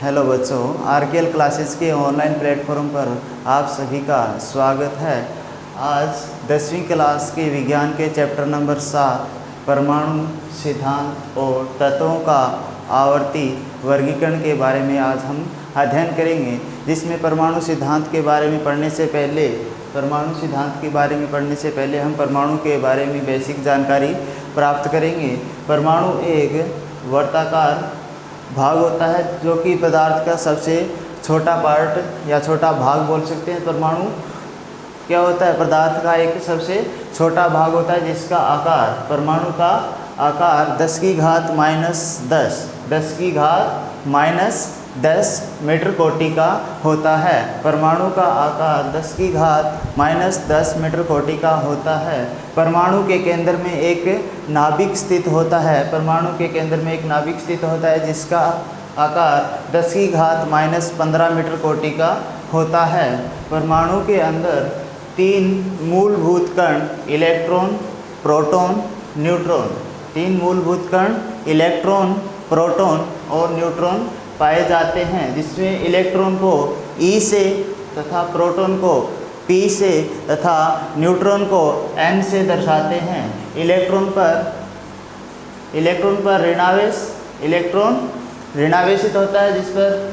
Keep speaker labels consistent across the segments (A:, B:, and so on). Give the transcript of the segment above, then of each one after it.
A: Hello बच्चों, आरकेएल classes के online platform पर आप सभी का स्वागत है। आज 10वीं क्लास के विज्ञान के चैप्टर नंबर 7 परमाणु सिद्धांत और तत्वों का आवर्ती वर्गीकरण के बारे में आज हम अध्ययन करेंगे, जिसमें परमाणु सिद्धांत के बारे में पढ़ने से पहले हम परमाणु के बारे में बेसिक जानकारी प्राप्त करेंगे। परमाणु एक वर्ताकार भाग होता है जो कि पदार्थ का सबसे छोटा पार्ट या छोटा भाग बोल सकते हैं। परमाणु क्या होता है? पदार्थ का एक सबसे छोटा भाग होता है जिसका आकार, परमाणु का आकार 10 की घात -10 मीटर कोटि का होता है। परमाणु का आकार 10 की घात -10 मीटर कोटि का होता है। परमाणु के केंद्र में एक नाभिक स्थित होता है जिसका आकार 10 की घात -15 मीटर कोटि का होता है। परमाणु के अंदर 3 मूलभूत कण इलेक्ट्रॉन, प्रोटॉन, न्यूट्रॉन, 3 मूलभूत कण इलेक्ट्रॉन, प्रोटॉन और न्यूट्रॉन पाए जाते हैं, जिसमें इलेक्ट्रॉन को E से तथा प्रोटॉन को P से तथा न्यूट्रॉन को N से दर्शाते हैं। इलेक्ट्रॉन पर इलेक्ट्रॉन ऋणावेशित होता है, जिस पर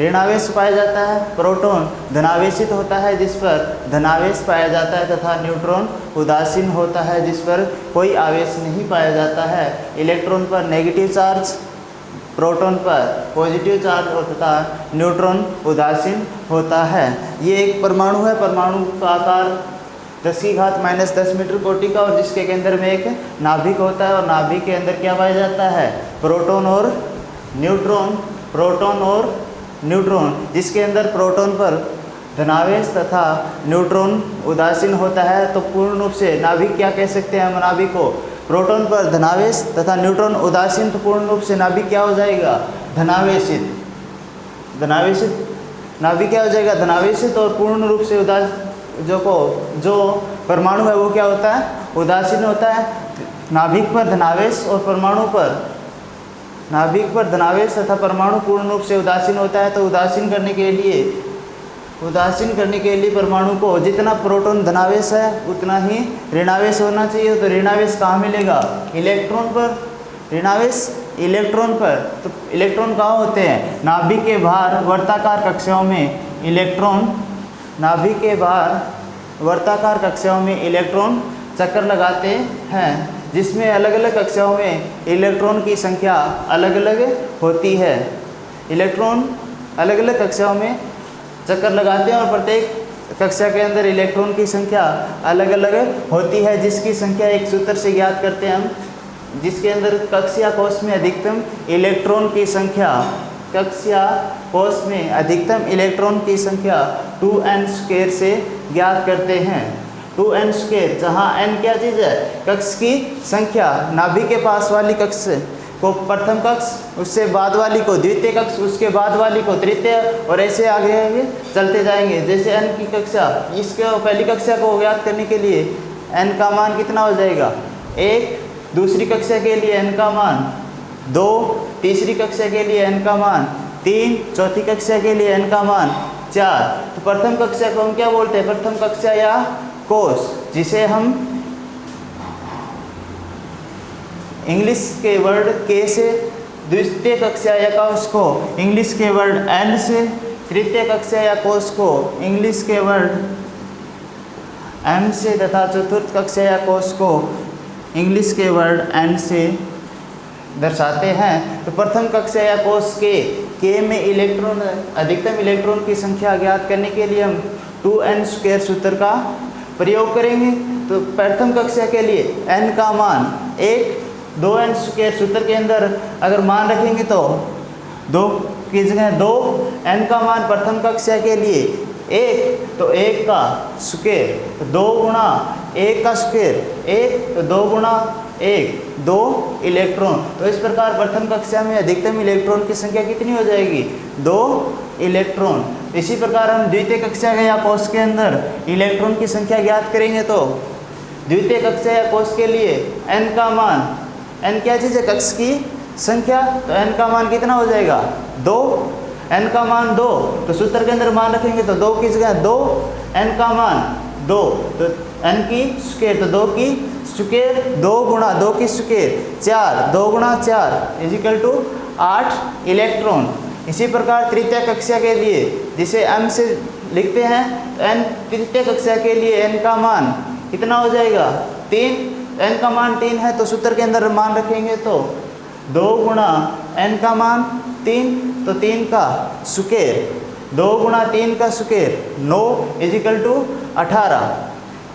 A: ऋणावेश पाया जाता है। प्रोटॉन धनावेशित होता है, जिस पर धनावेश पाया जाता है तथा न्यूट्रॉन उदासीन होता है, जिस पर कोई आवेश नहीं पाया जाता है। इलेक्ट्रॉन पर नेगेटिव चार्ज, प्रोटॉन पर पॉजिटिव चार्ज और तथा न्यूट्रॉन उदासीन होता है। ये एक परमाणु है। परमाणु का आकार 10 की घात -10 मीटर कोटि का और जिसके केंद्र में एक नाभिक होता है और नाभिक के अंदर क्या पाया जाता है? प्रोटॉन और न्यूट्रॉन, जिसके अंदर प्रोटॉन पर धनावेश तथा न्यूट्रॉन उदासीन होता है। तो पूर्ण रूप से नाभिक क्या कह सकते हैं हम? नाभिक को प्रोटॉन पर धनावेश तथा न्यूट्रॉन उदासीन, तो पूर्ण रूप से नाभिक क्या हो जाएगा? धनावेशित नाभिक क्या हो जाएगा? धनावेशित। और पूर्ण रूप से जो परमाणु है वो क्या होता है? उदासीन होता है। नाभिक पर धनावेश और तथा परमाणु पूर्ण रूप से उदासीन होता है। तो उदासीन करने के लिए परमाणु को जितना प्रोटॉन धनावेश है उतना ही ऋणावेश होना चाहिए। तो ऋणावेश कहाँ मिलेगा? इलेक्ट्रॉन पर। ऋणावेश इलेक्ट्रॉन पर। तो इलेक्ट्रॉन कहाँ होते हैं? नाभिक के बाहर वर्ताकार कक्षाओं में इलेक्ट्रॉन चक्कर लगाते हैं, जिसमें अलग अलग कक्षाओं में इलेक्ट्रॉन की संख्या अलग अलग होती है। इलेक्ट्रॉन अलग अलग कक्षाओं में चक्कर लगाते हैं और प्रत्येक कक्षा के अंदर इलेक्ट्रॉन की संख्या अलग अलग होती है, जिसकी संख्या एक सूत्र से ज्ञात करते हैं हम, जिसके अंदर कक्षा कोश में अधिकतम इलेक्ट्रॉन की संख्या 2n² से ज्ञात करते हैं। 2n², जहाँ n क्या चीज़ है? कक्ष की संख्या। नाभिक के पास वाली कक्ष को प्रथम कक्ष, उससे बाद वाली को द्वितीय कक्ष, उसके बाद वाली को तृतीय, और ऐसे आगे चलते जाएंगे। जैसे n की कक्षा, इसके पहली कक्षा को ज्ञात करने के लिए n का मान कितना हो जाएगा? 1। दूसरी कक्षा के लिए n का मान 2, तीसरी कक्षा के लिए n का मान 3, चौथी कक्षा के लिए n का मान 4। तो प्रथम कक्षा को हम क्या बोलते हैं? प्रथम कक्षा या कोश, जिसे हम इंग्लिश के वर्ड K से, द्वितीय कक्षा या कोश को इंग्लिश के वर्ड L से, तृतीय कक्षा या कोश को इंग्लिश के वर्ड M से तथा चतुर्थ कक्षा या कोश को इंग्लिश के वर्ड N से दर्शाते हैं। तो प्रथम कक्षा या कोश K में अधिकतम इलेक्ट्रॉन की संख्या ज्ञात करने के लिए हम 2n² सूत्र का प्रयोग करेंगे। तो प्रथम कक्षा के लिए n का मान 1, 2n² सूत्र के अंदर अगर मान रखेंगे तो 2 की जगह 2, n का मान प्रथम कक्षा के लिए 1, तो 1 का स्क्वायर, तो 2 गुणा 1 का स्क्वायर 1, तो 2 गुणा 1 2 इलेक्ट्रॉन। तो इस प्रकार प्रथम कक्षा में अधिकतम इलेक्ट्रॉन की संख्या कितनी हो जाएगी? 2 इलेक्ट्रॉन। इसी प्रकार हम द्वितीय कक्षा या कोश के अंदर इलेक्ट्रॉन की संख्या ज्ञात करेंगे। तो द्वितीय कक्षा या कोश के लिए n का मान, n क्या चीज़ है? कक्ष की संख्या, तो n का मान कितना हो जाएगा 2, n का मान 2, तो सूत्र के अंदर मान रखेंगे तो 2 की जगह 2, n का मान 2, तो n की स्क्वायर, तो 2 की स्क्वायर, 2 गुणा 2 की स्क्वायर 4, 2 गुणा 4 इजिकल टू 8 इलेक्ट्रॉन। इसी प्रकार तृतीय कक्षा के लिए जिसे m से लिखते हैं, तो n तृतीय कक्षा के लिए n का मान कितना हो जाएगा 3, n का मान 3 है तो सूत्र के अंदर मान रखेंगे तो 2 गुणा n का मान 3, तो 3 का स्क्वायर, 2 गुणा 3 का स्क्वायर 9 इजिकल टू 18।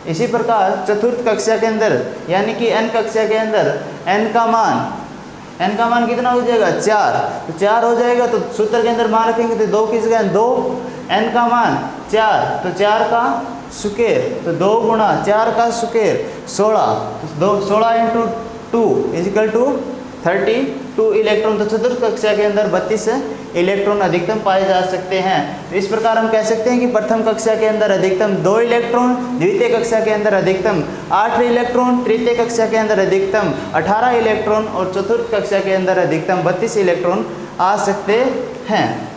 A: इसी प्रकार चतुर्थ कक्षा के अंदर यानी कि n कक्षा के अंदर n का मान कितना हो जाएगा 4, तो 4 हो जाएगा, तो सूत्र के अंदर मान रखेंगे तो 2 की जगह 2, n का मान 4, तो 4 का स्क्वायर, तो 2 गुणा 4 का स्क्वायर 16, तो 16 इंटू 2 इजिकल टू 32 इलेक्ट्रॉन। तो चतुर्थ कक्षा के अंदर 32 इलेक्ट्रॉन अधिकतम पाए जा सकते हैं। तो इस प्रकार हम कह सकते हैं कि प्रथम कक्षा के अंदर अधिकतम 2 इलेक्ट्रॉन, द्वितीय कक्षा के अंदर अधिकतम 8 इलेक्ट्रॉन, तृतीय कक्षा के अंदर अधिकतम 18 इलेक्ट्रॉन और चतुर्थ कक्षा के अंदर अधिकतम 32 इलेक्ट्रॉन आ सकते हैं।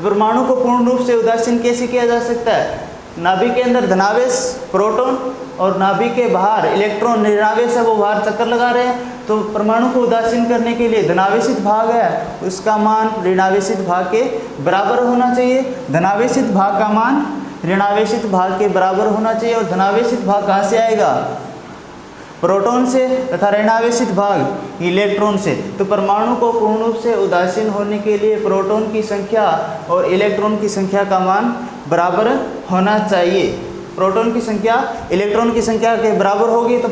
A: परमाणु को पूर्ण रूप से उदासीन कैसे किया जा सकता है? नाभिक के अंदर धनावेश प्रोटॉन और नाभिक के बाहर इलेक्ट्रॉन ऋणावेश है, वो बाहर चक्कर लगा रहे हैं, तो परमाणु को उदासीन करने के लिए धनावेशित भाग है उसका मान ऋणावेशित भाग के बराबर होना चाहिए। धनावेशित भाग का मान ऋणावेशित भाग के बराबर होना चाहिए। और धनावेशित भाग कहाँ से आएगा? प्रोटॉन से, तथा ऋणावेशित भाग इलेक्ट्रॉन से। तो परमाणु को पूर्ण रूप से उदासीन होने के लिए प्रोटॉन की संख्या और इलेक्ट्रॉन की संख्या का मान बराबर होना चाहिए। प्रोटॉन की संख्या इलेक्ट्रॉन की संख्या के बराबर होगी तो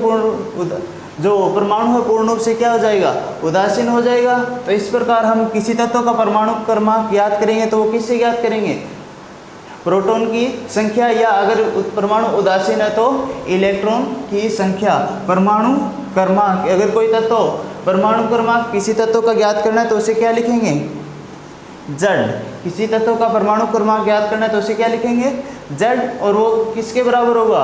A: जो परमाणु है पूर्ण रूप से क्या हो जाएगा? उदासीन हो जाएगा। तो इस प्रकार हम किसी तत्व का परमाणु क्रमांक ज्ञात करेंगे तो वो किससे ज्ञात करेंगे? प्रोटॉन की संख्या, या अगर परमाणु उदासीन है तो इलेक्ट्रॉन की संख्या। परमाणु क्रमांक, अगर कोई तत्व परमाणु क्रमांक किसी तत्व का ज्ञात करना है तो उसे क्या लिखेंगे? Z। किसी तत्व का परमाणु क्रमांक ज्ञात करना है तो उसे क्या लिखेंगे? Z। और वो किसके बराबर होगा?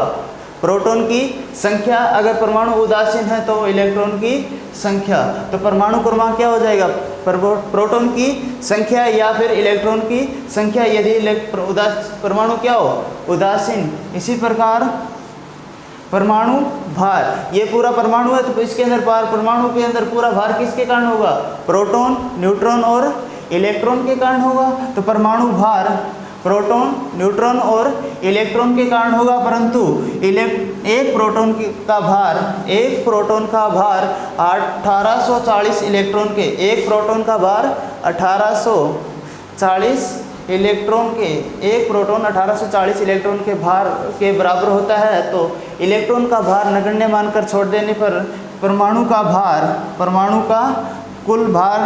A: प्रोटॉन की संख्या। अगर परमाणु उदासीन है तो इलेक्ट्रॉन की संख्या। तो परमाणु क्रमांक क्या हो जाएगा? प्रोटॉन की संख्या या फिर इलेक्ट्रॉन की संख्या, यदि परमाणु क्या हो? उदासीन। इसी प्रकार परमाणु भार, ये पूरा परमाणु है तो इसके अंदर परमाणु के अंदर पूरा भार किसके कारण होगा? प्रोटॉन, न्यूट्रॉन और इलेक्ट्रॉन के कारण होगा। तो परमाणु भार प्रोटॉन, न्यूट्रॉन और इलेक्ट्रॉन के कारण होगा, परंतु एक प्रोटॉन का भार 1840 इलेक्ट्रॉन के, एक प्रोटॉन का भार 1840 इलेक्ट्रॉन के, एक प्रोटॉन 1840 इलेक्ट्रॉन के भार के बराबर होता है। तो इलेक्ट्रॉन का भार नगण्य मानकर छोड़ देने पर परमाणु का कुल भार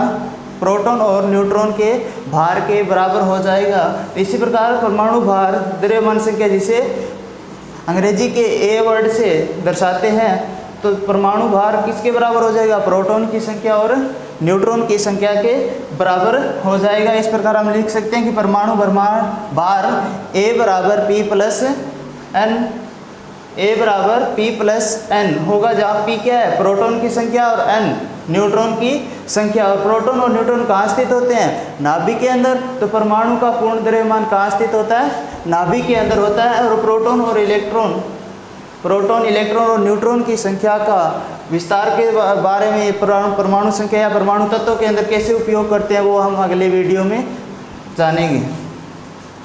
A: प्रोटॉन और न्यूट्रॉन के भार के बराबर हो जाएगा। इसी प्रकार परमाणु भार द्रव्यमान संख्या, जिसे अंग्रेजी के A वर्ड से दर्शाते हैं, तो परमाणु भार किसके बराबर हो जाएगा? प्रोटॉन की संख्या और न्यूट्रॉन की संख्या के बराबर हो जाएगा। इस प्रकार हम लिख सकते हैं कि परमाणु भार A बराबर P प्लस N होगा, जहाँ P क्या है? प्रोटॉन की संख्या और N न्यूट्रॉन की संख्या। और प्रोटॉन और न्यूट्रॉन कहाँ स्थित होते हैं? नाभिक के अंदर। तो परमाणु का पूर्ण द्रव्यमान कहाँ स्थित होता है? नाभिक के अंदर होता है। और प्रोटॉन, इलेक्ट्रॉन और न्यूट्रॉन की संख्या का विस्तार के बारे में परमाणु संख्या या परमाणु तत्व के अंदर कैसे उपयोग करते हैं वो हम अगले वीडियो में जानेंगे।